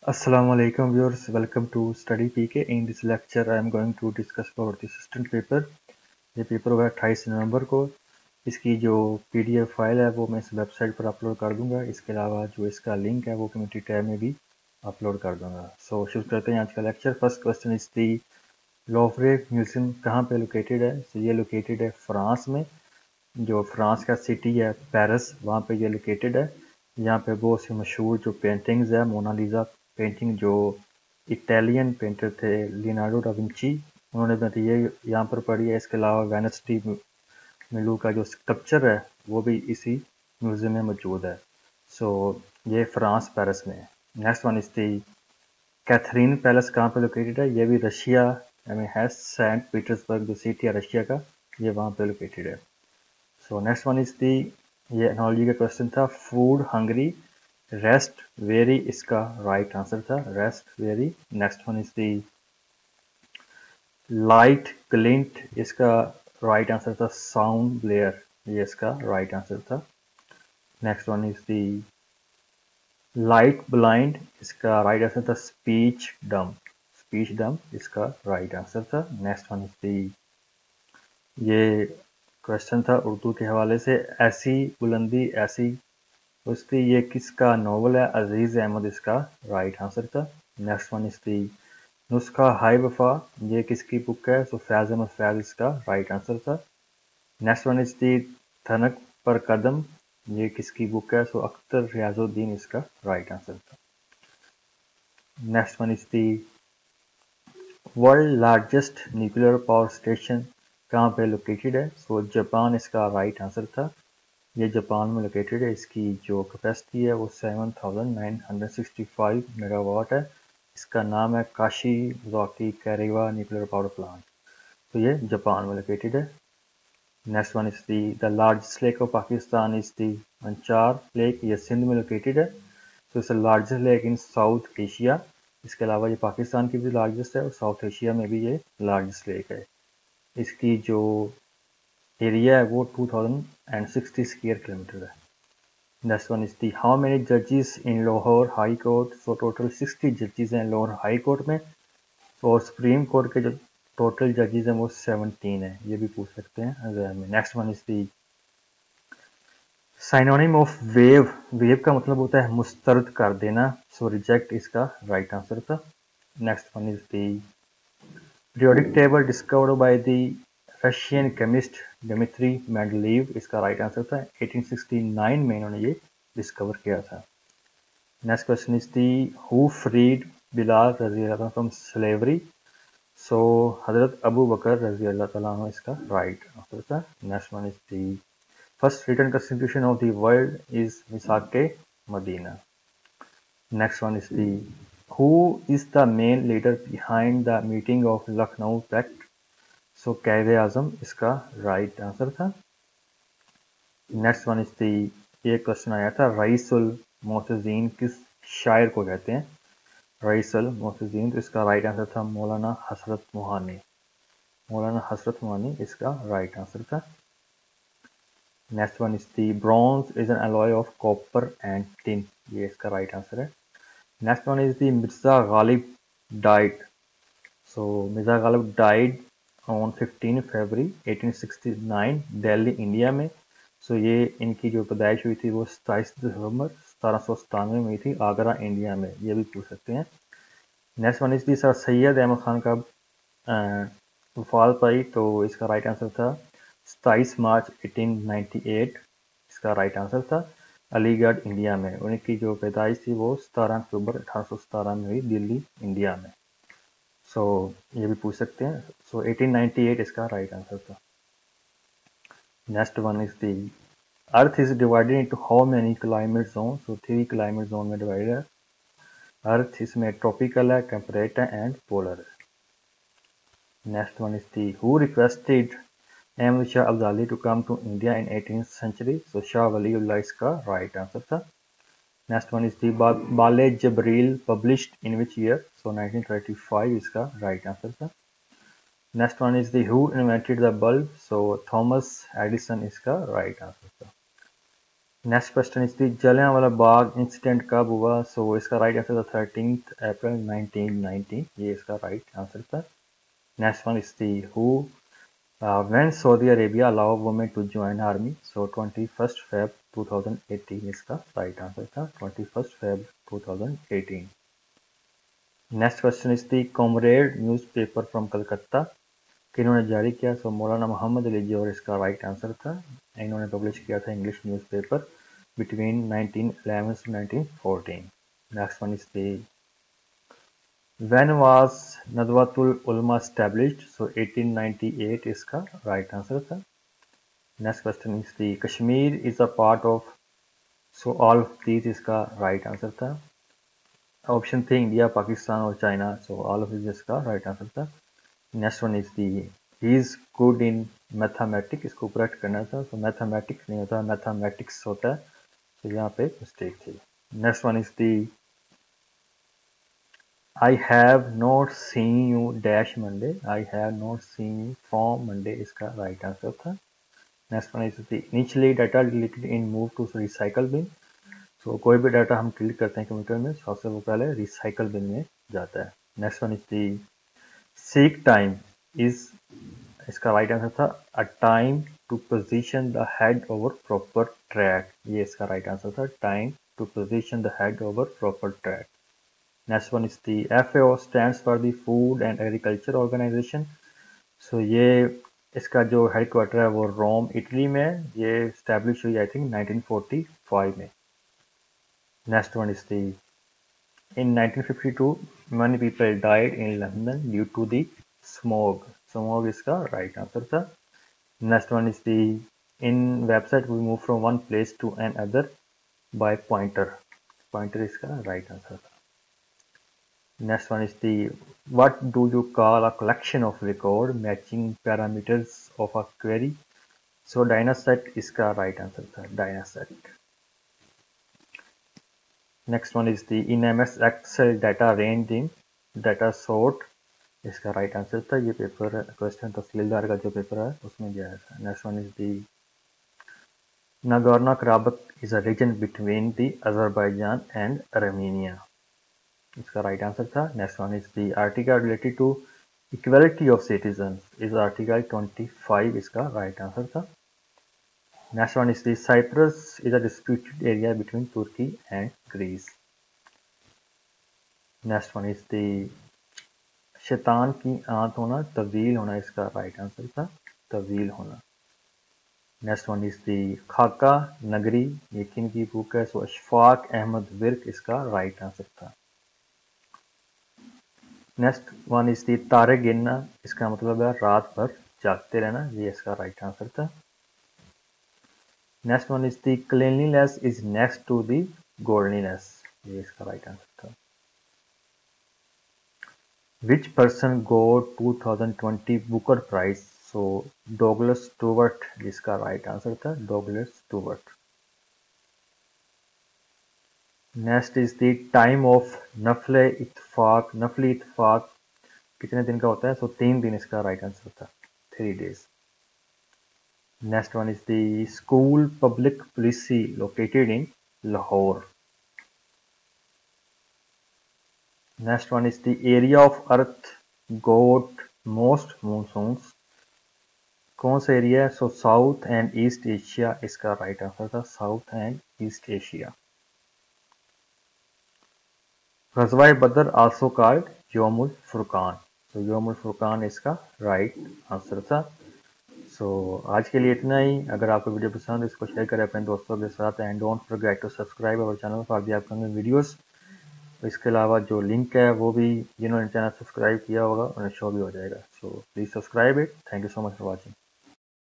Assalamu alaikum viewers, welcome to Study PK. In this lecture I am going to discuss about the assistant paper. ये paper हुआ 28 नवंबर को। इसकी जो PDF file है वो मैं इस वेबसाइट पर अपलोड कर दूंगा। इसके अलावा जो इसका लिंक है वो कम्युनिटी टैब में भी अपलोड कर दूंगा। सो शुरू करते हैं आज का lecture. First question is the Louvre museum कहाँ पे लोकेटेड है। सो ये लोकेटेड है फ्रांस में। जो फ्रांस का सिटी है पेरिस, वहाँ पे ये लोकेटेड है। यहाँ पे बहुत सी मशहूर जो पेंटिंग्स है, मोनालिसा पेंटिंग जो इटालियन पेंटर थे लियोनार्डो डा विंची, उन्होंने बनाई ये यहाँ पर पड़ी है। इसके अलावा वेनिस डी मिलो का जो स्कल्पचर है वो भी इसी म्यूजियम में मौजूद है। सो ये फ्रांस पेरिस में है। Next one is the Catherine Palace कहाँ पे लोकेटेड है। ये भी रशिया में है। सेंट पीटर्सबर्ग जो सिटी है रशिया का, ये वहाँ पे लोकेटेड है। So next one is the, ये एनोलॉजी का क्वेश्चन था, फूड हंगरी रेस्ट वेरी, इसका राइट आंसर था rest weary. Next one is the light glint, इसका राइट आंसर था साउंड ब्लेयर, ये इसका राइट आंसर था। Next one is the light blind, इसका राइट आंसर था स्पीच डम, स्पीच डम इसका राइट आंसर था। नेक्स्ट वन इज दी, ये क्वेश्चन था उर्दू के हवाले से, ऐसी बुलंदी ऐसी उसकी, ये किसका नॉवल है। अजीज अहमद इसका राइट आंसर था। नेक्स्ट वन इज दी नुस्खा हाई वफा, ये किसकी बुक है। सो फैज अहमद फैज इसका राइट आंसर था। नेक्स्ट वन इज दी थनक पर कदम, ये किसकी बुक है। सो अख्तर रियाजुद्दीन इसका राइट आंसर था। Next one is the world largest nuclear power station कहाँ पे लोकेटेड है। सो जापान इसका राइट आंसर था। ये जापान में लोकेटेड है। इसकी जो कैपेसिटी है वो 7965 मेगावाट है। इसका नाम है Kashiwazaki Kariwa nuclear power plant. तो ये जापान में लोकेटेड है। Next one is the the largest lake of Pakistan is the Manchar lake, ये सिंध में लोकेटेड है। तो it's largest lake in South Asia. इसके अलावा ये पाकिस्तान की भी लार्जेस्ट है और साउथ एशिया में भी ये लार्जेस्ट लेक है। इसकी जो एरिया है वो 2060 स्क्वायर किलोमीटर है। Next one is the how many जजेस in Lahore high court. So total 60 जजेस हैं लाहौर हाई कोर्ट में, और सुप्रीम कोर्ट के जो टोटल जजेस हैं वो 17 है। ये भी पूछ सकते हैं एग्जाम में। Next one is the synonym of waive, waive का मतलब होता है मुस्तरद कर देना। सो रिजेक्ट इसका राइट आंसर था। Next one is the periodic table discovered by the Russian chemist Dmitri Mendeleev, इसका राइट आंसर था। 1869 में इन्होंने ये डिस्कवर किया था। Next question is the who freed Bilal रजी अल्लाह फ्रॉम स्लेवरी। सो हजरत अबू बकर रजी अल्लाह तआला अन्हु इसका राइट आंसर था। Next one is the first written constitution of the world is मिसाके मदीना। Next one is the who is the main leader behind the meeting of Lucknow pact. So कायदे आजम इसका राइट आंसर था। नेक्स्ट वन इज दी, ये question आया था रईसुल मोतजीन किस शायर को कहते हैं। रईसुल मोतजीन, तो इसका राइट आंसर था मौलाना हसरत मोहानी, मौलाना हसरत मोहानी इसका राइट आंसर था। Next one is the bronze is an alloy of copper and tin, ये इसका राइट आंसर है। Next one is the Mirza Ghalib died. So Mirza Ghalib died on 15 February 1869 Delhi India में। सो ये इनकी जो पैदाइश हुई थी वो 27 दिसंबर 1797 में हुई थी आगरा इंडिया में, ये भी पूछ सकते हैं। Next one is the sir Syed Ahmad Khan का वफात पाई, तो इसका राइट आंसर था 27 मार्च 1898, इसका राइट आंसर था। अलीगढ़ इंडिया में उनकी जो पैदाइश थी वो 17 अक्टूबर 1817 में हुई दिल्ली इंडिया में। सो ये भी पूछ सकते हैं। सो 1898 इसका राइट आंसर था। Next one is the earth is divided into how many climate zone. So 3 climate zone में डिवाइडेड है अर्थ। इसमें ट्रॉपिकल है, टेम्परेट है एंड पोलर है। Next one is the who requested Ahmad Shah Abdali to come to India in 18th century. So Shah Waliullah इसका right answer था। Next one is the Bale Jibril published in which year. So 1935 इसका right answer था। Next one is the who invented the bulb. So Thomas Edison इसका right answer था। Next question is the Jallianwala Bagh incident कब हुआ? सो इसका right answer था 13 अप्रैल 1919, ये इसका राइट आंसर था। Next one is the who when Saudi Arabia allow women to join army? So 21st Feb 2018 इसका राइट आंसर था, 21st Feb 2018। Next question is the comrade newspaper from Calcutta किन्होंने जारी किया? सो मौलाना मोहम्मद अली जोहर इसका राइट आंसर था। इन्होंने publish किया था English newspaper between 1911 to 1914। Next one is the When was Nadwatul Ulama established? So 1898 इसका राइट आंसर था। Next question is the Kashmir is a part of, so all of these इसका right answer था। Option थे India, Pakistan और China, so all of these इसका right answer था। Next one is the he is good in mathematics, इसको correct करना था, सो mathematics नहीं होता, मैथमेटिक्स होता है, तो यहाँ पे मिस्टेक थी। Next one is the I have not seen you dash Monday. I have not seen you from Monday इसका राइट आंसर था। Next one is the initially data deleted in move to recycle bin. So कोई भी data हम delete करते हैं computer में, सबसे वो पहले रिसाइकल बिन में जाता है। Next one is the seek time is, इसका राइट आंसर था a time to position the head over proper track, ये इसका राइट आंसर था, time to position the head over proper track. Next one is the FAO stands for the food and agriculture organisation. So ये इसका जो headquarter है वो Rome Italy में है, ये स्टैब्लिश हुई आई थिंक 1945 में। Next one is the in 1952 many people died in London due to the smog. Smog इसका राइट आंसर था। Next one is the in website we move from one place to another by pointer, pointer इसका right answer था। Next one is the what do you call a collection of record matching parameters of a query? So Dynaset इसका right answer था, Dynaset। Next one is the in MS Excel data range in data sort, इसका right answer था। ये paper question तहसीलदार का जो paper है उसमें दिया था। Next one is the Nagorno-Karabakh is a region between the Azerbaijan and Armenia, इसका राइट आंसर था। Next one is the article related to equality of citizen is article 25, इसका राइट आंसर था। Next one is the Cyprus is a disputed area between Turkey and Greece. Next one is the शैतान की आंत होना तवील होना, इसका right answer था, तवील होना। नेक्स्ट वन इज दी खाका नगरी ये किन की बुक है? सो अशफाक अहमद विर्क इसका राइट आंसर था। नेक्स्ट वन इज दी तारे गिनना, इसका मतलब है रात भर जागते रहना, ये इसका राइट आंसर था। Next one is the cleanliness is next to the godliness, ये इसका राइट आंसर था। Which person got 2020 Booker prize? So Douglas Stuart, जिसका राइट आंसर था, Douglas Stuart. Next is the time of नफले इत्तफाक, नफली इत्तफाक कितने दिन का होता है? सो 3 दिन इसका राइट आंसर था, 3 days। Next one is the school public policy located in Lahore. Next one is the area of earth got most monsoons, कौन सा एरिया है? So south and east Asia, इसका राइट आंसर था, साउथ एंड ईस्ट एशिया। ग़ज़वा बदर also called यौमुल Furqan, तो यौमुल फुरकान इसका right answer था। सो आज के लिए इतना ही। अगर आपको वीडियो पसंद है इसको शेयर करें अपने दोस्तों के साथ and don't forget to subscribe our channel for the upcoming videos. इसके अलावा जो लिंक है वो भी जिन्होंने चैनल सब्सक्राइब किया होगा उन्हें शो भी हो जाएगा। So please subscribe it. Thank you so much for watching.